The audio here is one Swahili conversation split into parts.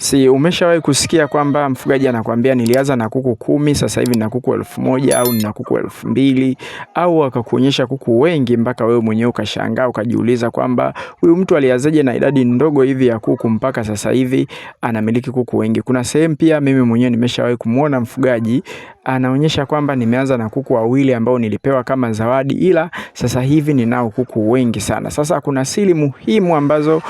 Si umeshawahi kusikia kwamba mfugaji anakuambia nilianza na kuku 10, sasa hivi nina kuku 1000 au nina kuku 2000, au akakuonyesha kuku wengi mpaka wewe mwenyewe ukashangaa ukajiuliza kwamba huyu mtu alianzaje na idadi ndogo hivi ya kuku mpaka sasa hivi anamiliki kuku wengi. Kuna sehemu pia mimi mwenyewe nimeshawahi kumuona mfugaji anaonyesha kwamba nimeanza na kuku wawili ambao nilipewa kama zawadi, ila sasa hivi ninao kuku wengi sana. Sasa kuna siri muhimu ambazo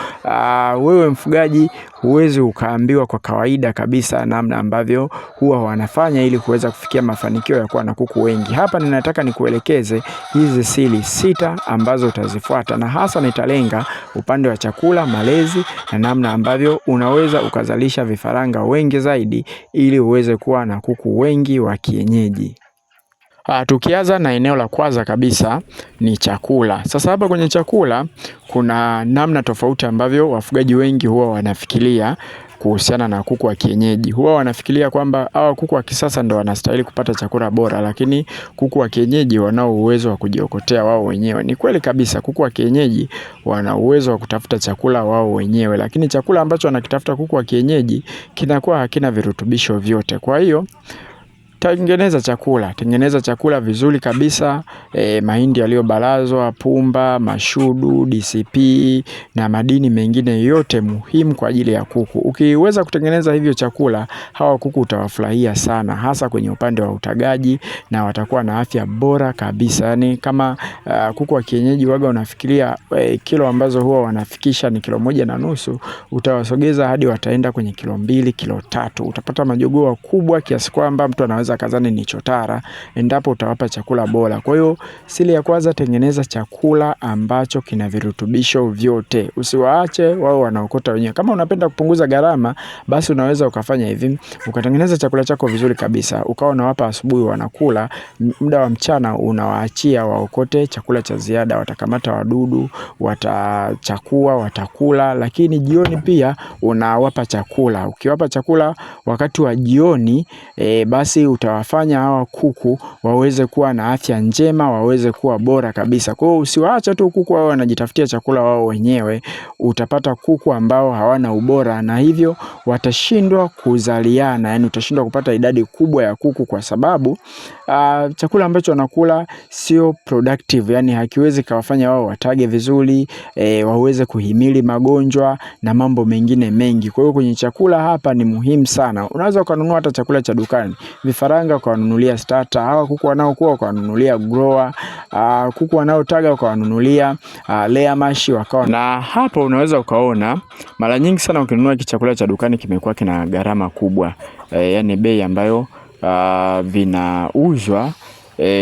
wewe mfugaji huwezi ukaambiwa kwa kawaida kabisa, namna ambavyo huwa wanafanya ili kuweza kufikia mafanikio ya kuwa na kuku wengi. Hapa ninataka nikuelekeze hizi siri 6 ambazo utazifuata, na hasa nitalenga upande wa chakula, malezi na namna ambavyo unaweza ukazalisha vifaranga wengi zaidi ili uweze kuwa na kuku wengi wa kienyeji. Tukianza na eneo la kwanza kabisa ni chakula. Sasa hapa kwenye chakula kuna namna tofauti ambavyo wafugaji wengi huwa wanafikiria kuhusiana na kuku wa kienyeji. Huwa wanafikiria kwamba hawa kuku wa kisasa ndo wanastahili kupata chakula bora, lakini kuku wa kienyeji wanao uwezo wa kujiokotea wao wenyewe. Ni kweli kabisa, kuku wa kienyeji wana uwezo wa kutafuta chakula wao wenyewe, lakini chakula ambacho wanakitafuta kuku wa kienyeji kinakuwa hakina virutubisho vyote. Kwa hiyo tengeneza chakula vizuri kabisa, mahindi yaliyobalazwa, pumba, mashudu, DCP na madini mengine yote muhimu kwa ajili ya kuku. Ukiweza kutengeneza hivyo chakula, hawa kuku utawafurahia sana, hasa kwenye upande wa utagaji, na watakuwa na afya bora kabisa. Yani kama kuku wa kienyeji waga unafikiria kilo ambazo huwa wanafikisha ni 1.5 kilo, utawasogeza hadi wataenda kwenye 2 kilo, 3 kilo. Utapata majogoo kubwa kiasi kwamba mtu anaweza kazani ni chotara endapo utawapa chakula bora. Kwa hiyo siri ya kwanza, tengeneza chakula ambacho kina virutubisho vyote. Usiwaache wao wanaokota wenyewe. Kama unapenda kupunguza gharama, basi unaweza ukafanya hivi, ukatengeneza chakula chako vizuri kabisa, ukawa unawapa asubuhi wanakula, muda wa mchana unawaachia waokote chakula cha ziada. Watakamata wadudu, watachakua, watakula, lakini jioni pia unawapa chakula. Ukiwapa chakula wakati wa jioni, basi utawafanya hawa kuku waweze kuwa na afya njema, waweze kuwa bora kabisa. Kwa hiyo usiwaache tu kuku wao wanajitafutia chakula wao wenyewe. Utapata kuku ambao hawana ubora, na hivyo watashindwa kuzaliana. Yani utashindwa kupata idadi kubwa ya kuku kwa sababu chakula ambacho wanakula sio productive, yani hakiwezi kawafanya wao watage vizuri, waweze kuhimili magonjwa na mambo mengine mengi. Kwa hiyo kwenye chakula hapa ni muhimu sana. Unaweza kununua hata chakula cha dukani, vifaranga kwa wanunulia starter, hawa kuku wanaokuwa kwa wanunulia grower, kuku wanaotaga kwa wanunulia layer mash wakawa. Na hapo unaweza ukaona mara nyingi sana ukinunua chakula cha dukani kimekuwa kina gharama kubwa, yani bei ambayo vinauzwa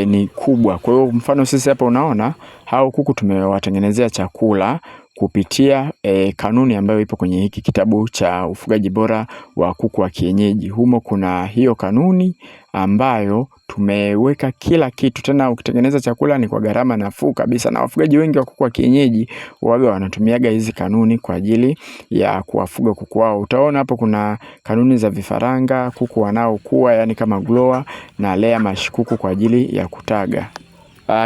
ni kubwa. Kwa hiyo mfano sisi hapa unaona hao kuku tumewatengenezea chakula kupitia kanuni ambayo ipo kwenye hiki kitabu cha ufugaji bora wa kuku wa kienyeji. Humo kuna hiyo kanuni ambayo tumeweka kila kitu. Tena ukitengeneza chakula ni kwa gharama nafuu kabisa, na wafugaji wengi wa kuku wa kienyeji waga wanatumiaga hizi kanuni kwa ajili ya kuwafuga kuku wao. Utaona hapo kuna kanuni za vifaranga, kuku wanaokuwa yani kama grower, na layer mash, kuku kwa ajili ya kutaga.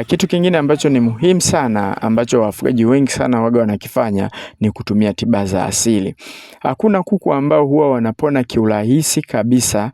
Kitu kingine ambacho ni muhimu sana ambacho wafugaji wengi sana waga wanakifanya ni kutumia tiba za asili. Hakuna kuku ambao huwa wanapona kiurahisi kabisa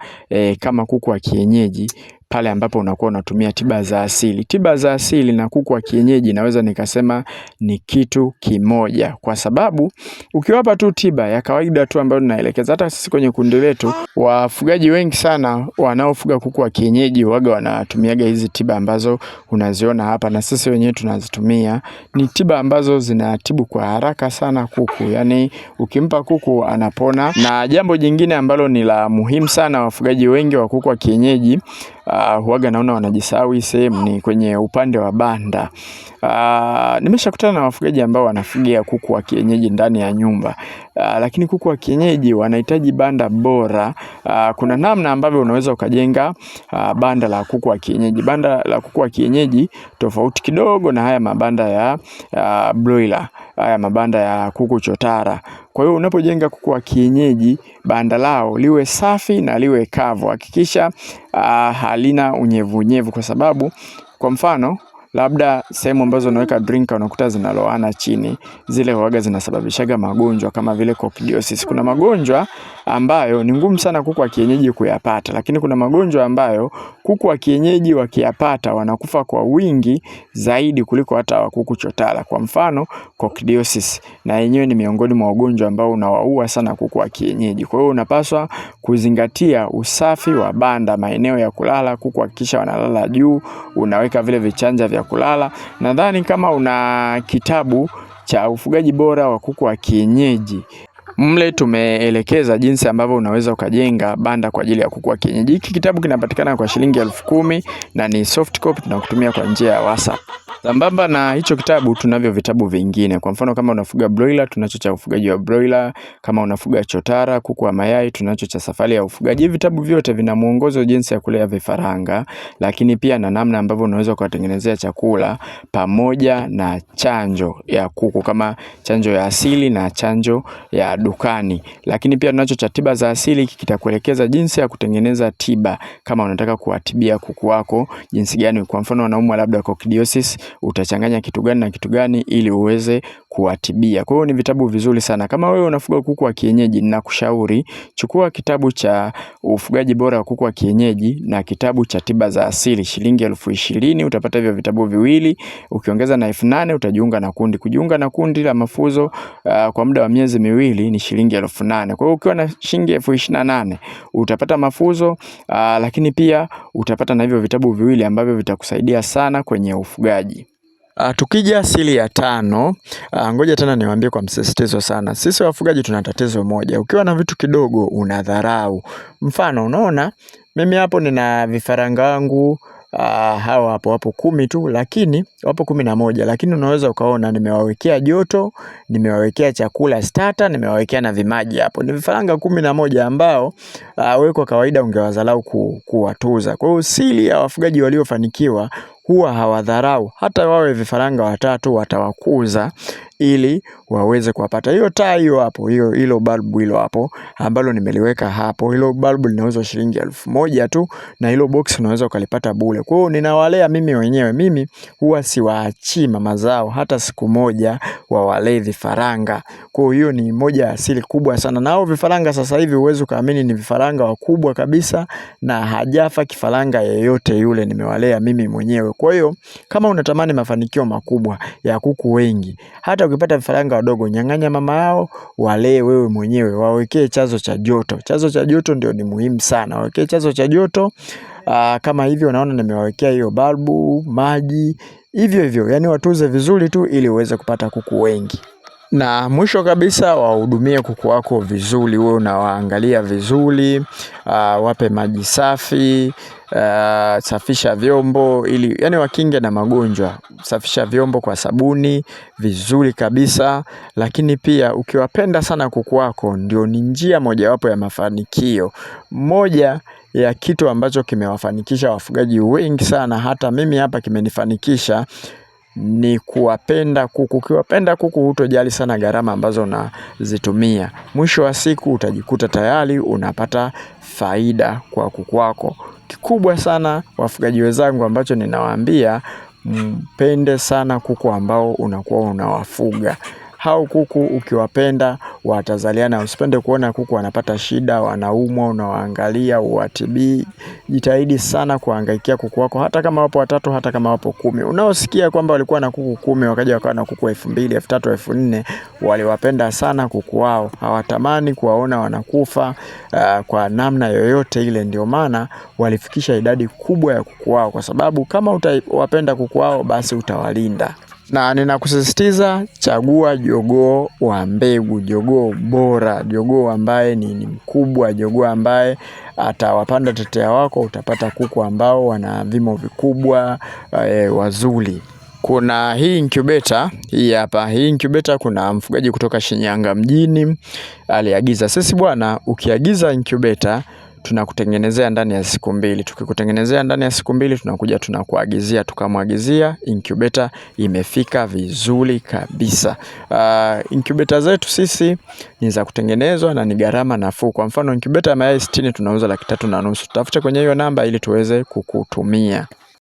kama kuku wa kienyeji pale ambapo unakuwa unatumia tiba za asili. Tiba za asili na kuku wa kienyeji naweza nikasema ni kitu kimoja, kwa sababu ukiwapa tu tiba ya kawaida tu ambayo ninaelekeza, hata sisi kwenye kundi letu wafugaji wengi sana wanaofuga kuku wa kienyeji waga wanatumiaga hizi tiba ambazo unaziona hapa, na sisi wenyewe tunazitumia. Ni tiba ambazo zinatibu kwa haraka sana kuku, yani ukimpa kuku anapona. Na jambo jingine ambalo ni la muhimu sana wafugaji wengi wa kuku wa kienyeji huwaga naona wanajisahau sehemu ni kwenye upande wa banda. Nimeshakutana na wafugaji ambao wanafugia kuku wa kienyeji ndani ya nyumba, lakini kuku wa kienyeji wanahitaji banda bora. Kuna namna ambavyo unaweza ukajenga banda la kuku wa kienyeji. Banda la kuku wa kienyeji tofauti kidogo na haya mabanda ya broiler, haya mabanda ya kuku chotara. Kwa hiyo unapojenga kuku wa kienyeji, banda lao liwe safi na liwe kavu. Hakikisha halina unyevunyevu, kwa sababu kwa mfano labda sehemu ambazo unaweka drinker unakuta zinaloana chini, zile huaga zinasababishaga magonjwa kama vile coccidiosis. Kuna magonjwa ambayo ni ngumu sana kuku wa kienyeji kuyapata, lakini kuna magonjwa ambayo kuku wa kienyeji wakiyapata wanakufa kwa wingi zaidi kuliko hata wa kuku chotara. Kwa mfano coccidiosis, na yenyewe ni miongoni mwa ugonjwa ambao unawaua sana kuku wa kienyeji. Kwa hiyo unapaswa kuzingatia usafi wa banda, maeneo ya kulala, kuku hakikisha wanalala juu, unaweka vile vichanja vya kulala. Nadhani kama una kitabu cha ufugaji bora wa kuku wa kienyeji, mle tumeelekeza jinsi ambavyo unaweza ukajenga banda kwa ajili ya kuku wa kienyeji. Hiki kitabu kinapatikana kwa shilingi 10,000 na ni soft copy, tunakutumia kwa njia ya WhatsApp. Sambamba na hicho kitabu tunavyo vitabu vingine. Kwa mfano kama unafuga broiler, tunacho cha ufugaji wa broiler. Kama unafuga chotara, kuku wa mayai, tunacho cha safari ya ufugaji. Hivi vitabu vyote vina mwongozo jinsi ya kulea vifaranga, lakini pia na namna ambavyo unaweza kuwatengenezea chakula pamoja na chanjo ya kuku, kama chanjo ya asili na chanjo ya dukani. Lakini pia tunacho cha tiba za asili, kitakuelekeza jinsi ya kutengeneza tiba kama unataka kuwatibia kuku wako jinsi gani. Kwa mfano wanaumwa labda coccidiosis, utachanganya kitu gani na kitu gani ili uweze kuwatibia. Kwa hiyo ni vitabu vizuri sana. Kama wewe unafuga kuku wa kienyeji, ninakushauri chukua kitabu cha ufugaji bora wa kuku wa kienyeji na kitabu cha tiba za asili, shilingi 20,000 utapata hivyo vitabu viwili. Ukiongeza na 8,000 utajiunga na kundi. Kujiunga na kundi la mafunzo kwa muda wa miezi miwili ni shilingi 8,000. Kwa hiyo ukiwa na shilingi 28,000 utapata mafunzo, lakini pia utapata na hivyo vitabu viwili ambavyo vitakusaidia sana kwenye ufugaji. Tukija siri ya 5, ngoja tena niwaambie kwa msisitizo sana. Sisi wafugaji tuna tatizo moja. Ukiwa na vitu kidogo unadharau. Mfano unaona mimi hapo nina vifaranga wangu hawa wapo 10 tu, lakini wapo 11, lakini unaweza ukaona nimewawekea joto, nimewawekea chakula starter, nimewawekea na vimaji hapo. Ni vifaranga 11 ambao wewe kwa kawaida ungewadharau kuwatuza. Kwa hiyo siri ya wafugaji waliofanikiwa huwa hawadharau. Hata wawe vifaranga 3 watawakuza ili waweze kuwapata. Hiyo taa hiyo hapo, hilo bulb hilo hapo ambalo nimeliweka hapo, hilo bulb linauzwa shilingi 1,000 tu, na hilo box unaweza ukalipata bure. Kwa hiyo ninawalea mimi wenyewe. Mimi huwa siwaachii mama zao hata siku moja wawalee vifaranga. Kwa hiyo ni moja ya siri kubwa sana. Na hao vifaranga sasa hivi uwezo kaamini ni vifaranga wakubwa kabisa, na hajafa kifaranga yeyote yule, nimewalea mimi mwenyewe. Kwa hiyo kama unatamani mafanikio makubwa ya kuku wengi, hata ukipata vifaranga wadogo, nyang'anya mama yao, walee wewe mwenyewe, wawekee chanzo cha joto. Chanzo cha joto ndio ni muhimu sana. Wawekee chanzo cha joto. Kama hivyo unaona nimewawekea hiyo balbu, maji, hivyo. Yani watuze vizuri tu ili uweze kupata kuku wengi. Na mwisho kabisa wahudumie kuku wako vizuri, wewe unawaangalia vizuri, wape maji safi, safisha vyombo ili yani wakinge na magonjwa. Safisha vyombo kwa sabuni vizuri kabisa. Lakini pia ukiwapenda sana kuku wako, ndio ni njia mojawapo ya mafanikio. Moja ya kitu ambacho kimewafanikisha wafugaji wengi sana, hata mimi hapa kimenifanikisha, ni kuwapenda kuku. Ukiwapenda kuku hutojali sana gharama ambazo unazitumia. Mwisho wa siku utajikuta tayari unapata faida kwa kuku wako. Kikubwa sana wafugaji wenzangu ambacho ninawaambia, mpende sana kuku ambao unakuwa unawafuga. Hao kuku ukiwapenda watazaliana. Usipende kuona kuku wanapata shida, wanaumwa, unawaangalia, uwatibii. Jitahidi sana kuhangaikia kuku wako, hata kama wapo 3, hata kama wapo 10. Unaosikia kwamba walikuwa na kuku 10 wakaja wakawa na kuku 2,000, 3,000, 4,000, waliwapenda sana kuku wao. Hawatamani kuwaona wanakufa kwa namna yoyote ile. Ndio maana walifikisha idadi kubwa ya kuku wao, kwa sababu kama utawapenda kuku wao basi utawalinda. Na ninakusisitiza, chagua jogoo wa mbegu, jogoo bora, jogoo ambaye ni mkubwa, jogoo ambaye atawapanda tetea wako. Utapata kuku ambao wana vimo vikubwa, wazuri. Kuna hii incubator, hii hapa. Hii incubator kuna mfugaji kutoka Shinyanga mjini aliagiza. Sisi bwana, ukiagiza incubator tunakutengenezea ndani ya siku 2. Tukikutengenezea ndani ya siku 2 tunakuja tunakuagizia, tukamwagizia incubator imefika vizuri kabisa. Incubator zetu sisi ni za kutengenezwa na ni gharama nafuu. Kwa mfano incubator ya mayai 60 tunauza 3,500. Tutafute kwenye hiyo namba ili tuweze kukutumia.